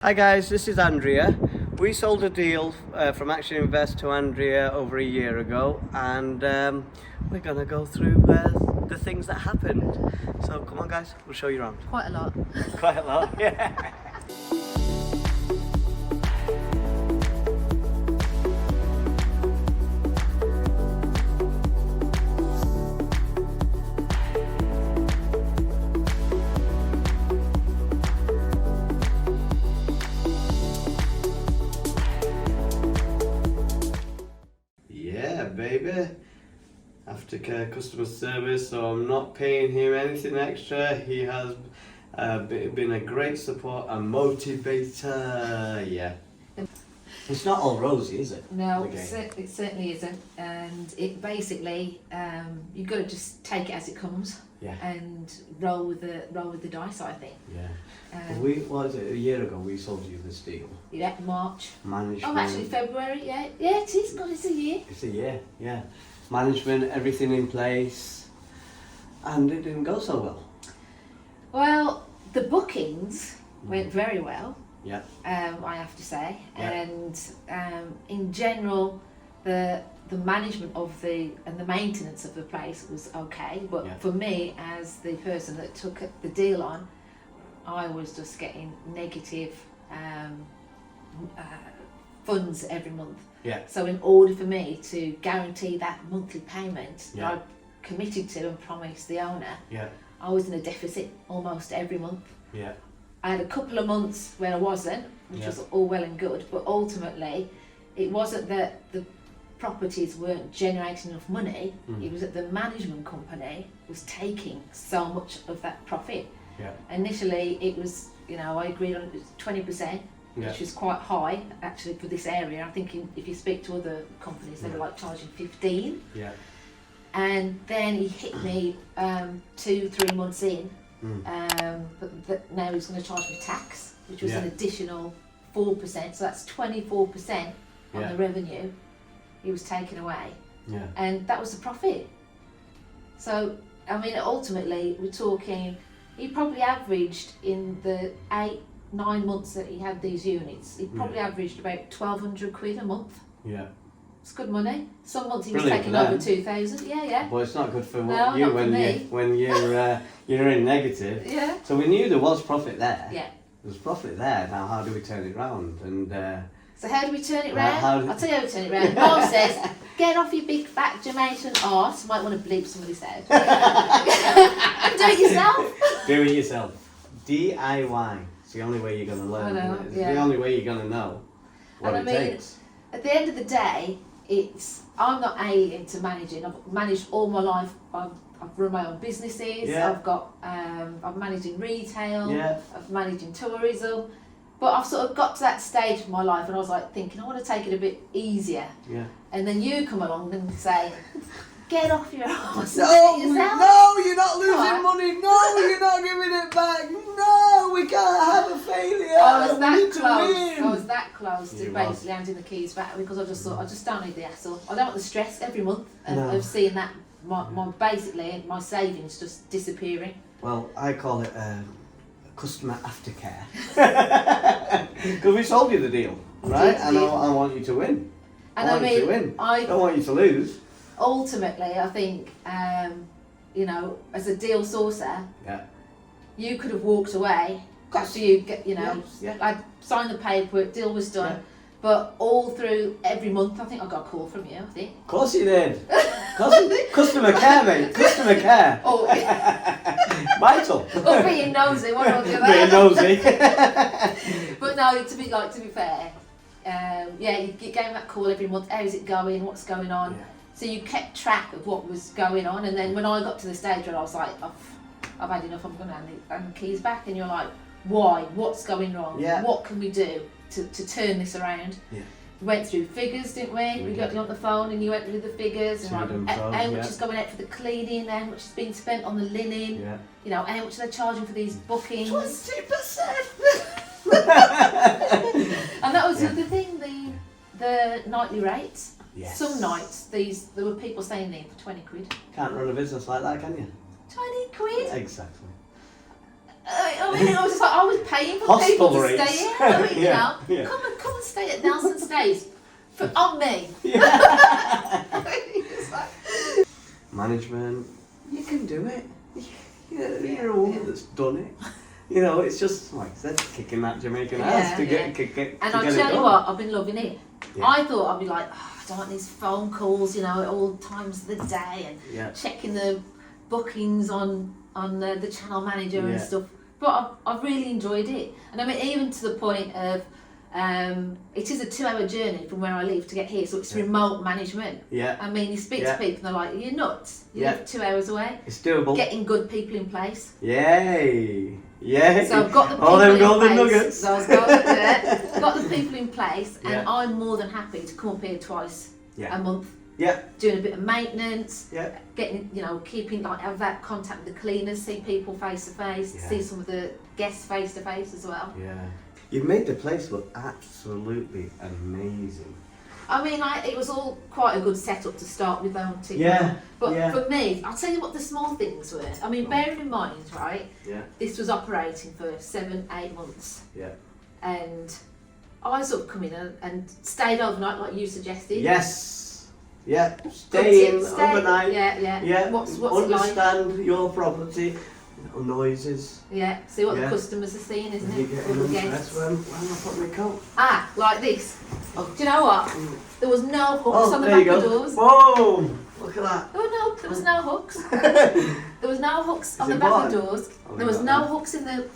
Hi guys, this is Andrea. We sold a deal from Action Invest to Andrea over a year ago, and we're going to go through the things that happened. So come on guys, we'll show you around. Quite a lot. Quite a lot, yeah. Yeah, baby. Aftercare customer service, so I'm not paying him anything extra. He has been a great support and motivator. Yeah. It's not all rosy, is it? No, it certainly isn't. And it basically, you've got to just take it as it comes. Yeah. And roll with the dice, I think. Yeah. What is it? A year ago we sold you this deal. Yeah, March. Management. Oh, actually February. Yeah, yeah, it is. God, it's a year. It's a year. Yeah. Management, everything in place, and it didn't go so well. Well, the bookings went very well. Yeah. I have to say, Yeah. and in general, the management of the maintenance of the place was okay, but Yeah. for me as the person that took the deal on, I was just getting negative funds every month. Yeah. So in order for me to guarantee that monthly payment Yeah. that I committed to and promised the owner, Yeah. I was in a deficit almost every month. Yeah. I had a couple of months where I wasn't, which Yeah. was all well and good, but ultimately it wasn't that the properties weren't generating enough money, it was that the management company was taking so much of that profit. Yeah. Initially it was, I agreed on 20%, Yeah. which was quite high actually for this area. I think if you speak to other companies, they were like charging 15. Yeah. And then he hit me 2-3 months in. But now he's going to charge me tax, which was an additional 4%, so that's 24% on the revenue he was taking away. Yeah. And that was the profit. So, I mean, ultimately, we're talking, he probably averaged in the 8-9 months that he had these units, he probably averaged about 1,200 quid a month. Yeah. It's good money. Some months he was Brilliant taking for over them. 2,000. Yeah, yeah. Well, it's not good for No, you not for when me. you're in negative. Yeah. So we knew there was profit there. Yeah. There's profit there. Now how do we turn it round? And So how do we turn it How round? I'll tell you how we turn it round. Mom says, get off your big fat Jamaican arse. Might want to bleep somebody's head. And do it yourself. do it yourself. DIY. It's the only way you're going to learn. I know, It's yeah. the only way you're going to know what And it I mean, takes. at the end of the day, I'm not alien to managing. I've managed all my life. I've run my own businesses. Yeah. I've managed in retail. Yeah. I've managed in tourism. But I've sort of got to that stage of my life and I was like thinking, I want to take it a bit easier. Yeah. And then you come along and say, get off your arse. No, and do it yourself. no, you're not losing What? money. No, you're not giving it back. No, we can't have a failure. I was We that need to close. win. I was that close to You basically was. handing the keys back because I just thought I just don't need the hassle. I don't want the stress every month No. of seeing that basically my savings just disappearing. Well, I call it customer aftercare. Because we sold you the deal, right? did, And yeah. I want you to win. And I want you to win. I don't want you to lose. Ultimately, I think, as a deal sourcer, Yeah. you could have walked away after you get, Yeah. I signed the paperwork, deal was done. Yeah. But all through every month, I think I got a call from you, I think. Of course you did. Customer care, mate. Customer care. Oh, Vital. or being nosy, one or the other. Being nosy. But no, to be fair, you gave that call every month. How's it going? What's going on? Yeah. So you kept track of what was going on, and then when I got to the stage where I was like, I've had enough. I'm going to hand the keys back, and you're like, why? What's going wrong? Yeah. What can we do to turn this around? Yeah. We went through figures, didn't we? We got you on the phone, and you went through the figures, and To them like, pros, how much yeah. is going out for the cleaning, how much has been spent on the linen. Yeah. How much are they charging for these bookings? 20%. And that was Yeah. the other thing, the nightly rates. Yes. Some nights, there were people staying there for 20 quid. Can't run a business like that, can you? 20 quid? Exactly. I mean, I was just like, I was paying for people to stay here. I mean, you know, come and stay at Nelson Stays on me. It's like, management, you can do it. You're a woman that's done it. You know, it's just like I said, kicking that Jamaican ass to get And I'll tell you what, I've been loving it. Yeah. I thought I'd be like, oh, I don't want these phone calls, you know, at all times of the day and checking the bookings on the channel manager and stuff. But I've really enjoyed it. And I mean, even to the point of, it is a 2-hour journey from where I live to get here, so it's remote management. Yeah. I mean, you speak to people and they're like, you're nuts. You live 2 hours away. It's doable. Getting good people in place. Yay. Yeah. So I've got the people all them in golden place. Nuggets. So I've got the people in place, and I'm more than happy to come up here twice a month. Yeah. Doing a bit of maintenance. Yeah. Getting, you know, keeping like have that contact with the cleaners, see people face to face, see some of the guests face to face as well. Yeah. You've made the place look absolutely amazing. I mean, it was all quite a good setup to start with, though. But for me, I'll tell you what the small things were. I mean, bearing in mind, right? Yeah. This was operating for 7-8 months. Yeah. And I sort of come in and stayed overnight, like you suggested. Yes. Yeah. Stay overnight. Yeah. What's understand your property. Little noises. Yeah, see what the customers are seeing, isn't it? When I put my coat. Like this. Oh, do you know what? There was no hooks on the back of the doors. Whoa! Look at that. There was no hooks. There was no hooks on the back of the doors. There was no hooks in the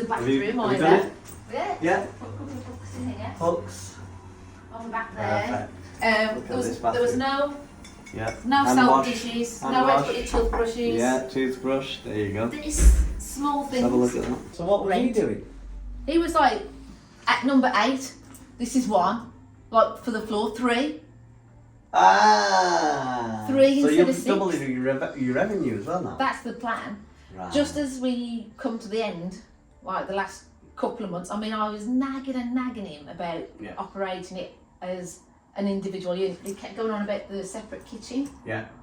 bathroom either. Yeah. Put a couple of hooks in here. Hooks. On the back there. There was no soap dishes, no way to put your toothbrushes. Yeah, toothbrush, there you go. This small things. Have a look at that. So what was he doing? He was like, at number 8, this is 1, like for the floor, 3. 3 so instead of 6. So you're doubling your revenue as well now? That's the plan. Right. Just as we come to the end, like the last couple of months, I mean, I was nagging him about operating it as an individual unit. He kept going on about the separate kitchen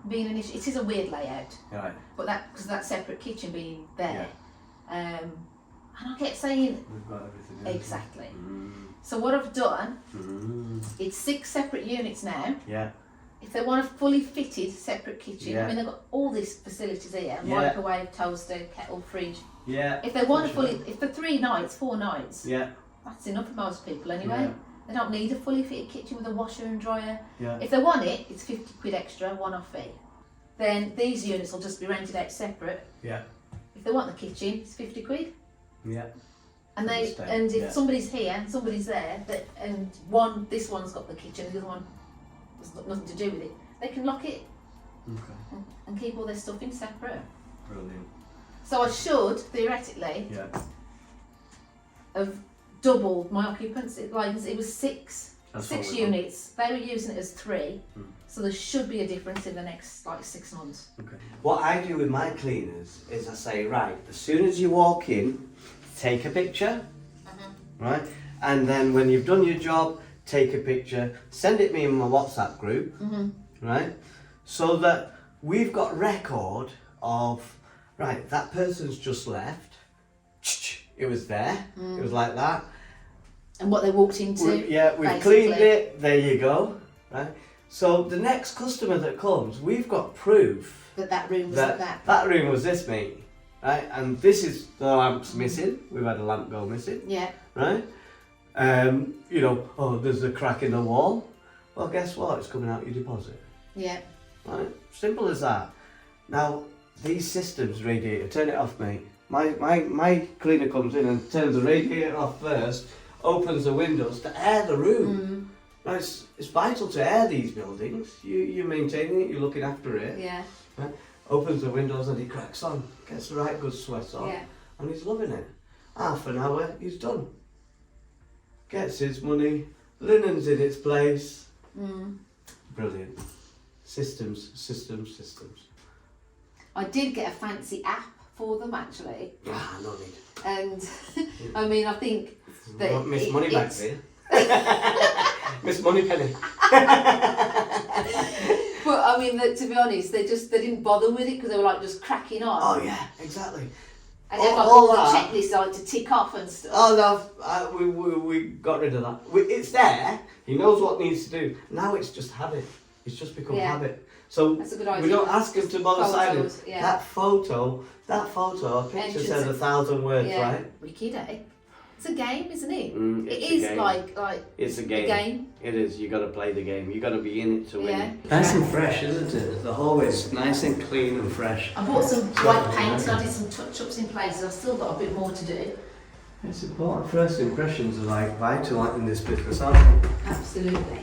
being an issue. It is a weird layout, right? But because that separate kitchen being there, and I kept saying, we've got everything exactly. So what I've done, it's 6 separate units now. Yeah. If they want a fully fitted separate kitchen, I mean they've got all these facilities here: microwave, toaster, kettle, fridge. Yeah. If they want if for 3 nights, 4 nights, that's enough for most people anyway. Yeah. They don't need a fully fitted kitchen with a washer and dryer. Yeah. If they want it, it's 50 quid extra, one-off fee. Then these units will just be rented out separate. Yeah. If they want the kitchen, it's 50 quid. Yeah. And if somebody's here and somebody's there, and this one's got the kitchen, the other one has got nothing to do with it, they can lock it and keep all their stuff in separate. Brilliant. So I should theoretically have doubled my occupants. It was 6 units. They were using it as 3, so there should be a difference in the next 6 months. Okay. What I do with my cleaners is I say, right, as soon as you walk in, take a picture, right, and then when you've done your job, take a picture, send it me in my WhatsApp group, right, so that we've got record of, right, that person's just left. It was there. It was like that. And what they walked into. We've basically cleaned it. There you go. Right. So the next customer that comes, we've got proof that room was like that. That room was this, mate. Right. And this is the lamp's missing. We've had a lamp go missing. Yeah. Right. There's a crack in the wall. Well, guess what? It's coming out your deposit. Yeah. Right. Simple as that. Now these systems, radiator, turn it off, mate. My cleaner comes in and turns the radiator off first, opens the windows to air the room. Now it's vital to air these buildings. You're maintaining it, you're looking after it. Yeah. Right? Opens the windows and he cracks on, gets the right good sweat on, and he's loving it. Half an hour, he's done. Gets his money, linen's in its place. Brilliant. Systems. I did get a fancy app for them actually. No need. And I mean, I think that Miss Moneyback here. Miss Moneypenny. But I mean, to be honest, they didn't bother with it because they were just cracking on. Oh yeah, exactly. And then like all the checklists like to tick off and stuff. Oh no, we got rid of that. It's there. He knows what needs to do. Now it's just habit. It's just become habit. So that's a good idea. we don't ask him to bother signing. Yeah. That photo, a picture says 1,000 words, right? Wicked, eh? It's a game, isn't it? It's it is a game. like it's a game. A game. It is. You got to play the game. You got to be in it to win. Yeah. Nice and fresh, isn't it? The hallway's nice and clean and fresh. I bought some white paint and I did some touch-ups in places. I've still got a bit more to do. It's important. First impressions are like vital in this business, aren't they? Absolutely.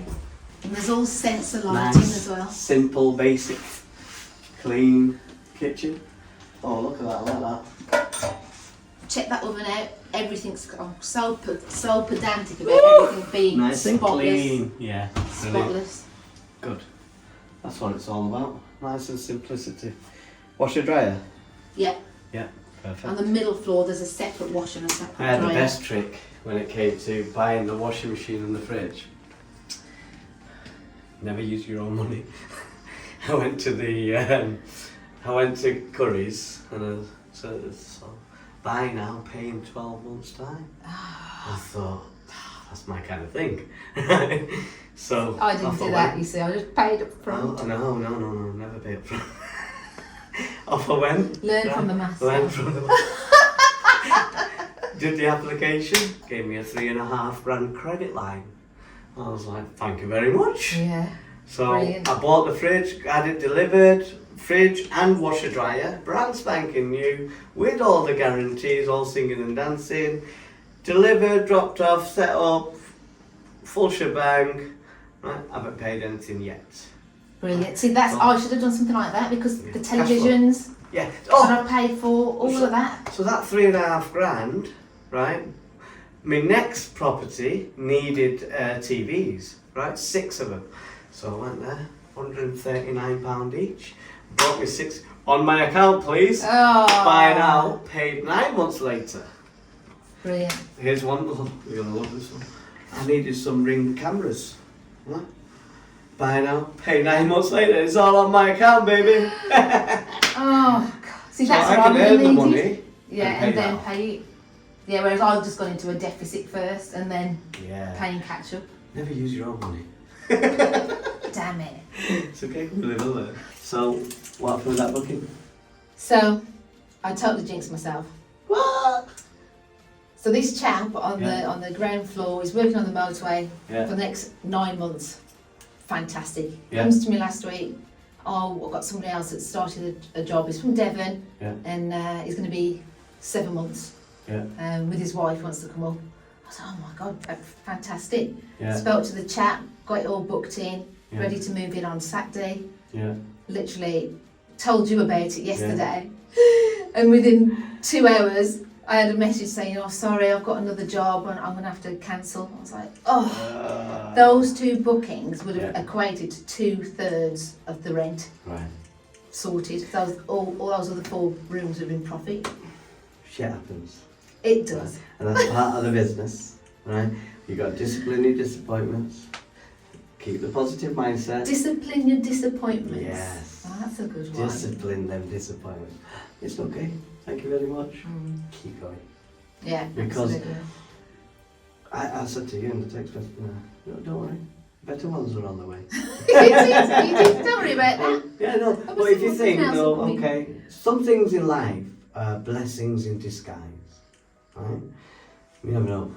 And there's all sensor lighting as well. Simple, basic, clean kitchen. Oh, look at that! I like that. Check that oven out. Everything's so pedantic about everything being nice and spotless. clean. Yeah, spotless. Good. That's what it's all about. Nice and simplicity. Washer dryer. Yeah. Yeah, perfect. On the middle floor, there's a separate washer and a separate dryer. I had the best trick when it came to buying the washing machine and the fridge. Never use your own money. I went to Curry's and I said, so buy now, pay in 12 months' time. I thought, that's my kind of thing. So I didn't do that, you see, I just paid up front. Oh, no, never pay up front. Off I went. Learn from the master. Did the application, gave me a £3,500 credit line. I was like, thank you very much. Yeah. So brilliant. I bought the fridge, had it delivered, fridge and washer dryer, brand spanking new, with all the guarantees, all singing and dancing, delivered, dropped off, set up, full shebang. Right, I haven't paid anything yet. Brilliant. See, I should have done something like that because the televisions. Yeah. That I paid for, all of that. So that £3,500, right? My next property needed TVs, right? 6 of them. So I went there, £139 each. Bought me 6 on my account, please. Oh. Buy now, paid 9 months later. Brilliant. Here's one. You're gonna love this one. I needed some Ring cameras. What? Buy now, pay 9 months later. It's all on my account, baby. Oh, God. See, So that's I what can I earn really the needed. money. Yeah, and then pay it. Yeah, whereas I've just gone into a deficit first and then paying catch up. Never use your own money. Damn it. It's okay, we live on there. So, what happened with that booking? So, I totally jinxed myself. What? So this chap on the ground floor is working on the motorway for the next 9 months. Fantastic. Comes to me last week. Oh, I've got somebody else that started a job. He's from Devon and he's going to be 7 months. With his wife, wants to come up. I was like, oh my God, fantastic. Spoke to the chap, got it all booked in, ready to move in on Saturday. Literally told you about it yesterday. And within 2 hours, I had a message saying, oh, sorry, I've got another job and I'm going to have to cancel. I was like, oh, those 2 bookings would have equated to 2/3 of the rent. Right. Sorted. Those, all those other 4 rooms would have been profit. Shit happens. It does. And that's part of the business, right? You got to discipline your disappointments. Keep the positive mindset. Discipline your disappointments. Yes. Oh, that's a good one. Discipline them disappointments. It's okay. Thank you very much. Keep going. Yeah, because absolutely. I said to you in the text message, no, don't worry. Better ones are on the way. you did. Don't worry about that. Yeah, no. But if you think, no, okay, some things in life are blessings in disguise. Right? You never know.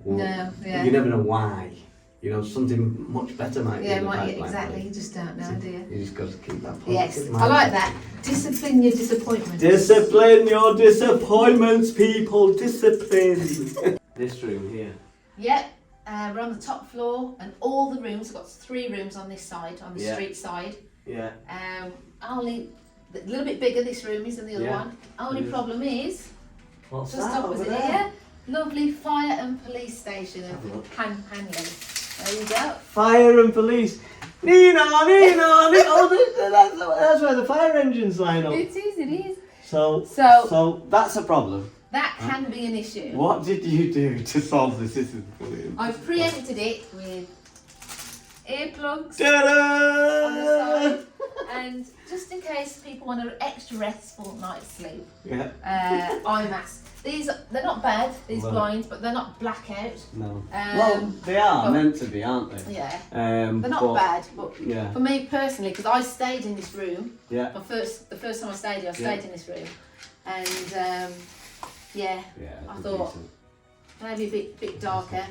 You never know why. You know, something much better might be in the pipeline. Exactly. You just don't know, do you? You just got to keep that positive Yes, mindset. I like that. Discipline your disappointments. Discipline your disappointments, people. Discipline. This room here. Yep. We're on the top floor, and all the rooms. I've got 3 rooms on this side, on the street side. Yeah. Only a little bit bigger this room is than the other one. Only problem is, What's just that opposite over there? here, lovely fire and police station of Hanley. There you go. Fire and police. Nina. Oh, that's where the fire engines line up. It is. So that's a problem. That can be an issue. What did you do to solve this? This is brilliant. I've preempted it with earplugs Ta-da! on the side. And just in case people want an extra restful night's sleep, Yeah. eye masks. They're not bad, these Right. blinds, but they're not blackout. No. Well, they are but- meant to be, aren't they? Yeah. They're They're not bad, but Yeah. for me personally, because I stayed in this room, Yeah. the first time I stayed here, I stayed in this room, and Yeah. I they're thought decent. maybe a bit darker.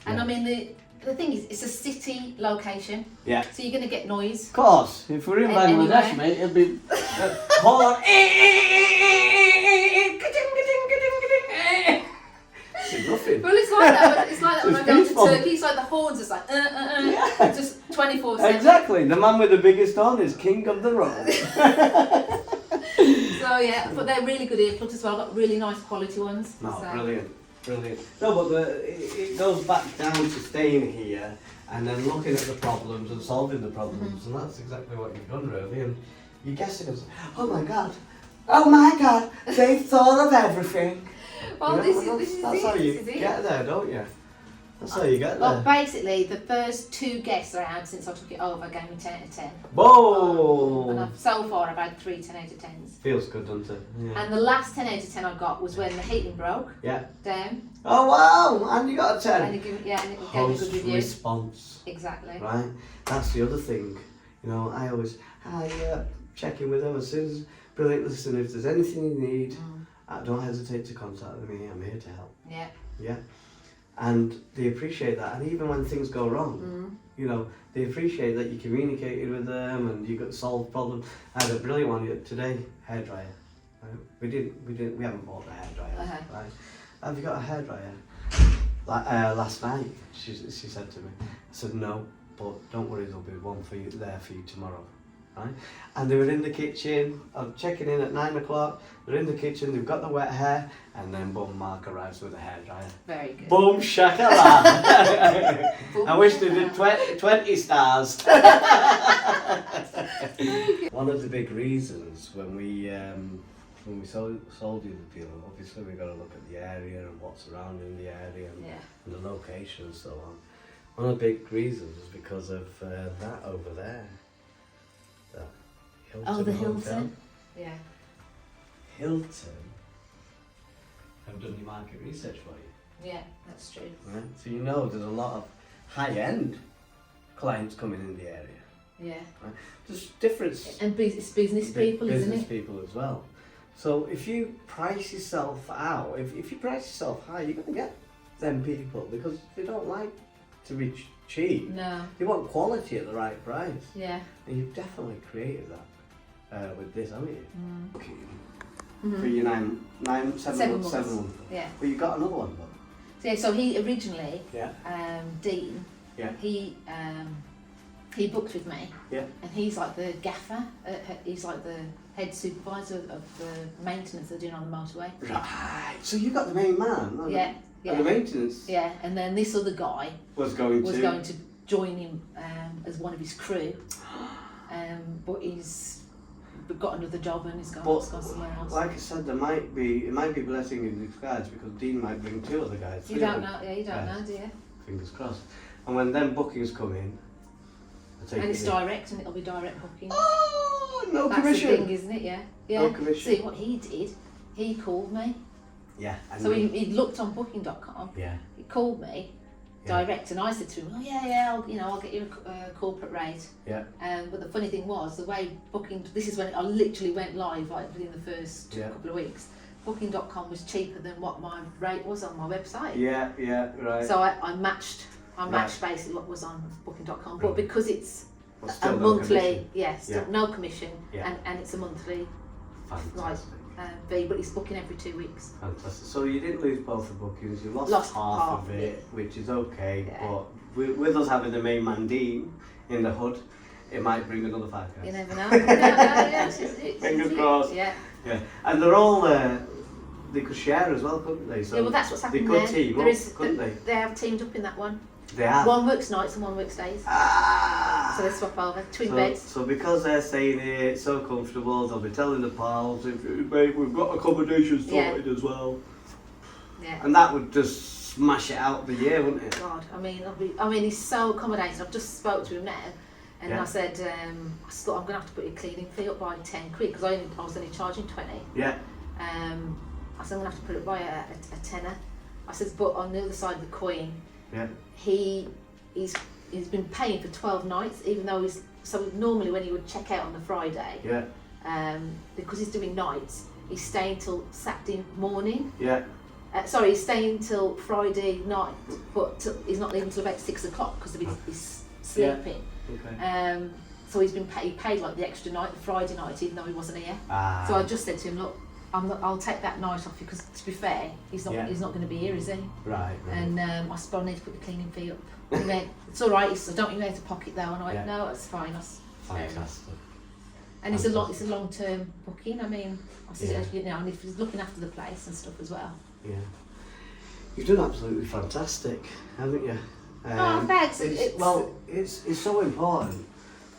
And Yeah. I mean the thing is, it's a city location, Yeah. so you're gonna get noise. Of course, if we're in Bangladesh, Anyway. mate, it'll be horn. It's nothing. Well, it's like that. It's like that when It's I go to peaceful. Turkey. It's like the horns. It's like Yeah. just 24/7. Exactly. The man with the biggest horn is king of the road. So yeah, but they're really good earplugs as well. I've got really nice quality ones. No, so. brilliant. No, but it goes back down to staying here and then looking at the problems and solving the problems, and that's exactly what you've done, really. And you're guessing, oh my god, they've thought of everything. Well, You know, this is that's it. how you This is it. get there, don't you? That's how you get Well, there. basically, the first 2 guests I had since I took it over gave me 10 out of 10. And Whoa! so far, I've had 3 10 out of 10s. Feels good, doesn't it? Yeah. And the last 10 out of 10 I got was when the heating broke Yeah. down. Oh wow! And you got a And 10. it gave me a good Host review. response. Exactly. Right? That's the other thing. You know, I always check in with them as soon as, brilliant, listen, if there's anything you need, don't hesitate to contact me, I'm here to help. Yeah. Yeah? And they appreciate that, and even when things go wrong, you know, they appreciate that you communicated with them and you got solved problems. I had a brilliant one today, hairdryer. Right? We haven't bought the hairdryer, right? Have you got a hairdryer? Last night, she said to me. I said, no, but don't worry, there'll be one for you there for you tomorrow. Right? And they were in the kitchen, I'm checking in at 9 o'clock, they're in the kitchen, they've got the wet hair, and then boom, Mark arrives with a hairdryer. Very good. Boom shakalaka! I wish they did 20 stars. One of the big reasons when we sold you the deal, obviously we got to look at the area and what's surrounding the area and the location and so on. One of the big reasons is because of that over there. The Hotel. Hilton? Yeah. Hilton have done your market research for you. Yeah, that's true. Right? So you know there's a lot of high-end clients coming in the area. Yeah. Right? There's different And it's business people, isn't business it? people as well. So if you price yourself out, if you price yourself high, you're going to get them people because they don't like to be cheap. No. They want quality at the right price. Yeah. And you've definitely created that with this, haven't you? Okay. Mm-hmm. For your 7 months. Yeah. But you got another one though. So, yeah, so he originally, Yeah. Dean, Yeah. he booked with me. Yeah. And he's like the gaffer, he's like the head supervisor of the maintenance they're doing on the motorway. Right. So you got the main man. Yeah. And the maintenance. Yeah, and then this other guy Was going to join him as one of his crew, but he's got another job and he's gone somewhere else. Like I said, it might be blessing in disguise because Dean might bring 2 other guys. You don't know, you don't know, do you? Fingers crossed. And when them bookings come in, I take And it it's in. direct, and it'll be direct booking. Oh, no That's commission. the thing, isn't it? Yeah. Yeah. No commission. See what he did? He called me. Yeah. So he looked on Booking.com. Yeah. He called me direct, and I said to him, "Oh yeah, I'll get you a corporate rate." Yeah. But the funny thing was, the way Booking, this is when I literally went live, like within the first couple of weeks. Booking.com was cheaper than what my rate was on my website. Yeah. Yeah. Right. So I matched basically what was on Booking.com, but because it's Well, a still no monthly, commission. still no commission, Yeah. and it's a monthly Fantastic. fee, but it's booking every 2 weeks. Fantastic. So you didn't lose both the bookings, you lost half half of it, which is okay, Yeah. but with us having the main man Dean in the hood, it might bring another 5 guys. You never know. It's Fingers crossed. Yeah. Yeah. And they're all, they could share as well, couldn't they? So Yeah, well that's what's happening they could there. team There up, is, couldn't they? They have teamed up in that one. They have. One works nights and one works days. So they swap over, twin beds. So because they're saying it's so comfortable, they'll be telling the pals, mate, we've got accommodation sorted as well. Yeah. And that would just smash it out the year, wouldn't it? God, I mean, he's so accommodating. I've just spoke to him now, And I said, I thought I'm going to have to put your cleaning fee up by 10 quid because I was only charging 20. Yeah. I said, I'm going to have to put it by a tenner. I said, but on the other side of the coin, he's been paying for 12 nights, even though so normally when he would check out on the Friday, because he's doing nights, he's staying till Saturday morning. Sorry, he's staying till Friday night, but he's not leaving till about 6 o'clock because of his sleeping. Okay. So he's been paid like the extra night, the Friday night, even though he wasn't here. So I just said to him, look, I'll take that night off you because, to be fair, he's not going to be here, is he? Right. And I said, I need to put the cleaning fee up. And he went, it's all right. He said, don't you need to pocket though? And I went, no, it's fine. Fantastic. And it's a long-term booking. I mean, I said, you know, and if he's looking after the place and stuff as well. Yeah. You've done absolutely fantastic, haven't you? Thanks. It's so important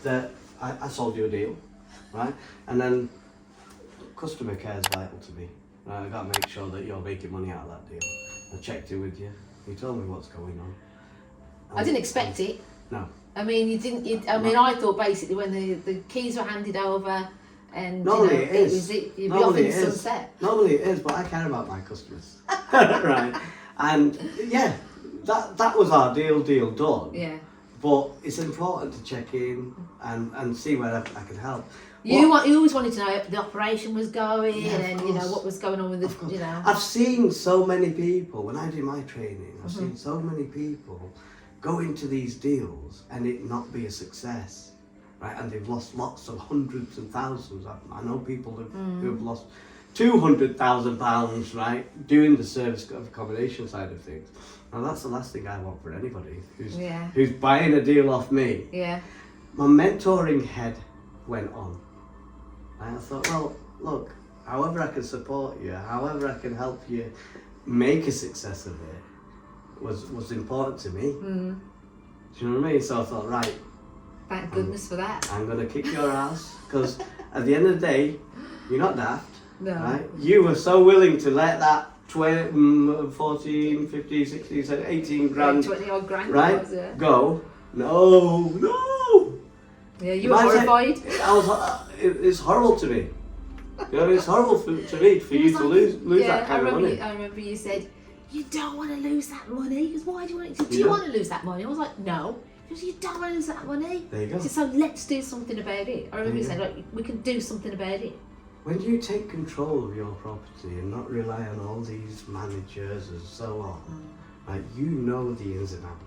that I sold you a deal, right? And then customer care is vital to me. Right? I've got to make sure that you're making money out of that deal. I checked in with you. You told me what's going on. I didn't expect it. No. I mean, you didn't. I thought basically when the keys were handed over, and normally it is. You'd be off in the sunset. Normally it is, but I care about my customers, right? And yeah, that was our deal done. Yeah. But it's important to check in and see where I can help. You always wanted to know how the operation was going and you know what was going on with the, you know. I've seen so many people when I do my training. I've seen so many people go into these deals and it not be a success, right? And they've lost lots of hundreds and thousands. I know people who have lost £200,000, right, doing the service of accommodation side of things. Now that's the last thing I want for anybody who's buying a deal off me. Yeah. My mentoring head went on. And I thought, well, look, however I can support you, however I can help you make a success of it was important to me. Do you know what I mean? So I thought, right. Thank goodness for that. I'm going to kick your ass because at the end of the day, you're not daft. No. Right? You were so willing to let that 14, 15, 16, 17, 18 grand, 20 odd grand, right? Go. No. Yeah, you were horrified. It's horrible to me. You know, it's horrible to me for you to lose that kind of money. I remember you said, you don't want to lose that money. He goes, why do you want it? Do you want to lose that money? I was like, no. He goes, you don't want to lose that money. There you go. He said, so let's do something about it. I remember you saying, like, we can do something about it. When you take control of your property and not rely on all these managers and so on, like, you know the ins and outs.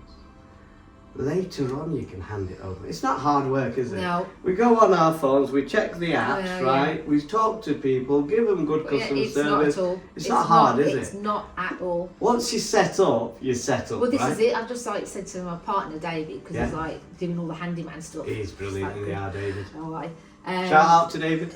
Later on you can hand it over. It's not hard work, is it? No. We go on our phones, we check the apps, right? We talk to people, give them good customer service. Not at all. It's not hard, is it? It's not at all. Once you're set up, Well, this right? is it. I've just said to my partner David, because he's like doing all the handyman stuff. He's brilliant in the hour, David. All right. Shout out to David.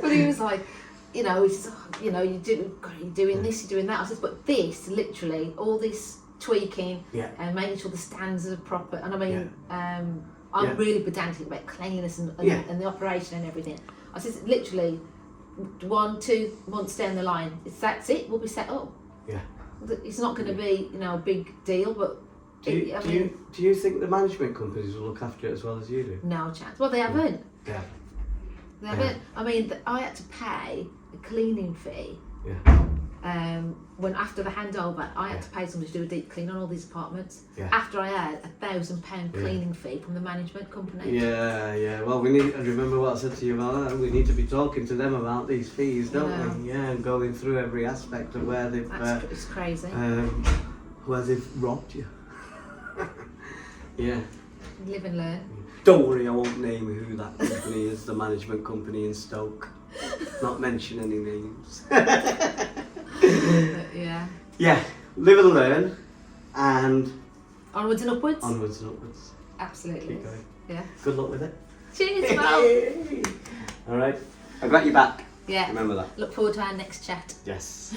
But he was like, you know, he says, oh, you know, you're doing this, you're doing that. I said, but this, literally, all this tweaking and making sure the stands are proper. And I mean, I'm really pedantic about cleanliness and the operation and everything. I said, literally, 1-2 months down the line, that's it. We'll be set up. Yeah. It's not going to be, you know, a big deal, but. Do you think the management companies will look after it as well as you do? No chance. Well, they haven't. Yeah. They haven't. I mean, I had to pay a cleaning fee. Yeah. When after the handover, I had to pay somebody to do a deep clean on all these apartments. Yeah. After I had £1,000 cleaning fee from the management company. Yeah. Well, we need. Remember what I said to you about that. We need to be talking to them about these fees, don't we? Yeah, and going through every aspect of where they've. It's crazy. Where they've robbed you. Yeah. Live and learn. Don't worry, I won't name who that company is. The management company in Stoke. Not mention any names. Yeah. Yeah. Live and learn, and onwards and upwards. Onwards and upwards. Absolutely. Keep going. Yeah. Good luck with it. Cheers, Mel. All right. I've got you back. Yeah. Remember that. Look forward to our next chat. Yes.